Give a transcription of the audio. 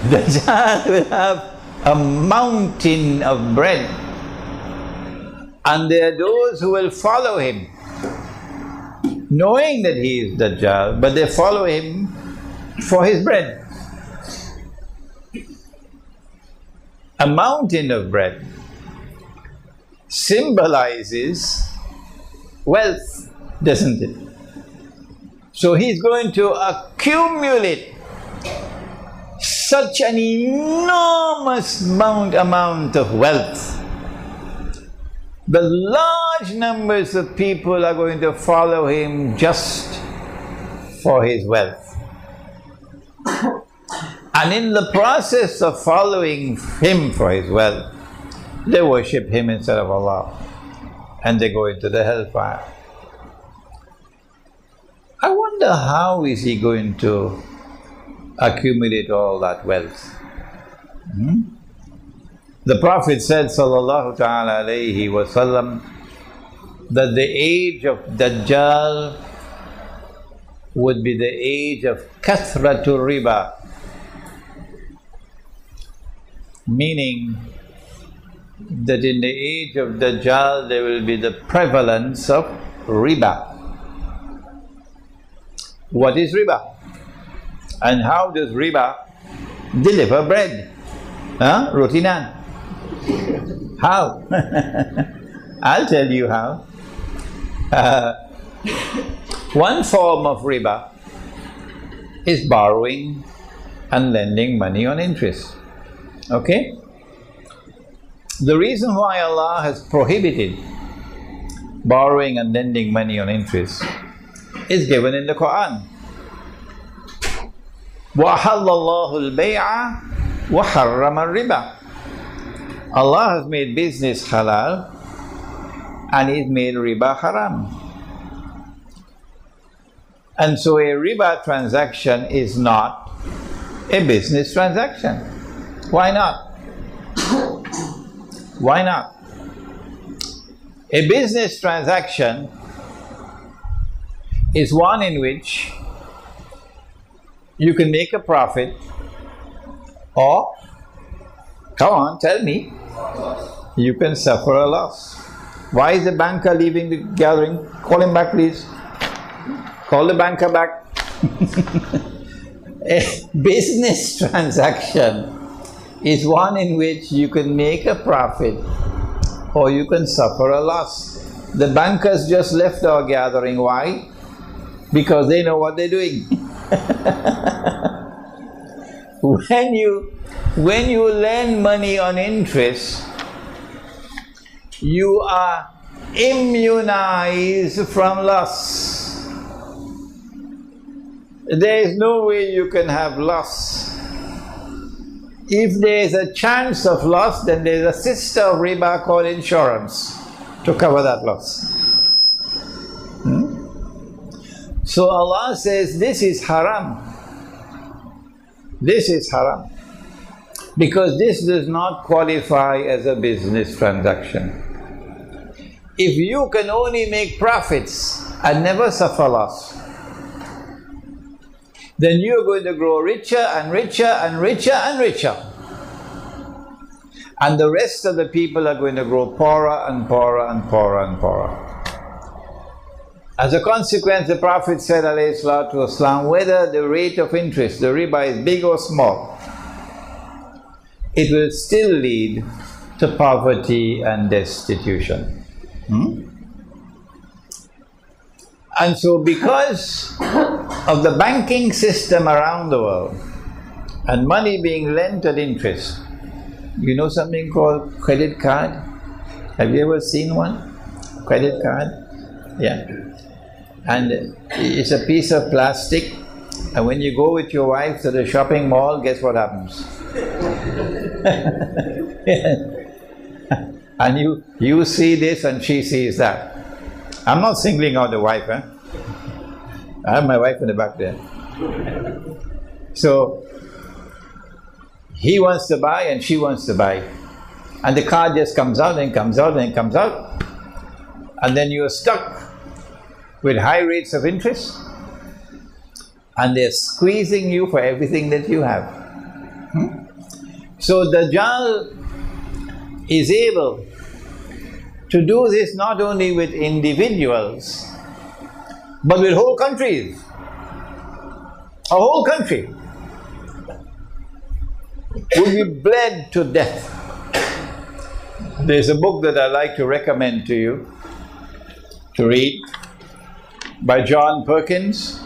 Dajjal will have a mountain of bread, and there are those who will follow him, knowing that he is Dajjal, but they follow him for his bread. A mountain of bread symbolizes wealth, doesn't it? So he's going to accumulate such an enormous amount of wealth. The large numbers of people are going to follow him just for his wealth. And in the process of following him for his wealth, they worship him instead of Allah, and they go into the hellfire. I wonder how is he going to accumulate all that wealth? The Prophet said, sallallahu ta'ala alayhi wa sallam, that the age of Dajjal would be the age of kathratu riba, meaning that in the age of Dajjal there will be the prevalence of riba. What is riba? And how does riba deliver bread? Roti naan. How? I'll tell you how. One form of riba is borrowing and lending money on interest. Okay? The reason why Allah has prohibited borrowing and lending money on interest is given in the Quran. وَأَحَلَّ اللَّهُ الْبَيْعَ وَحَرَّمَ الرِّبَى. Allah has made business halal and He's made riba haram. And so a riba transaction is not a business transaction. Why not? Why not? A business transaction is one in which you can make a profit or, come on, tell me, you can suffer a loss. Why is the banker leaving the gathering? Call him back, please. Call the banker back. A business transaction is one in which you can make a profit or you can suffer a loss. The bankers just left our gathering. Why? Because they know what they're doing. When you lend money on interest, you are immunized from loss. There is no way you can have loss. If there is a chance of loss, then there is a sister of riba called insurance to cover that loss. So Allah says this is haram. This is haram. Because this does not qualify as a business transaction. If you can only make profits and never suffer loss, then you're going to grow richer and richer and richer and richer. And the rest of the people are going to grow poorer and poorer and poorer and poorer. As a consequence, the Prophet said, alayhi salatu wasalam, whether the rate of interest, the riba, is big or small, it will still lead to poverty and destitution. And so because of the banking system around the world and money being lent at interest, you know something called credit card? Have you ever seen one? Credit card? Yeah. And it's a piece of plastic, and when you go with your wife to the shopping mall, guess what happens? And you see this and she sees that. I'm not singling out the wife, I have my wife in the back there. So, he wants to buy and she wants to buy. And the card just comes out and comes out and comes out. And then you're stuck with high rates of interest. And they're squeezing you for everything that you have. So Dajjal is able to do this not only with individuals, but with whole countries. A whole country will be bled to death. There's a book that I like to recommend to you to read by John Perkins.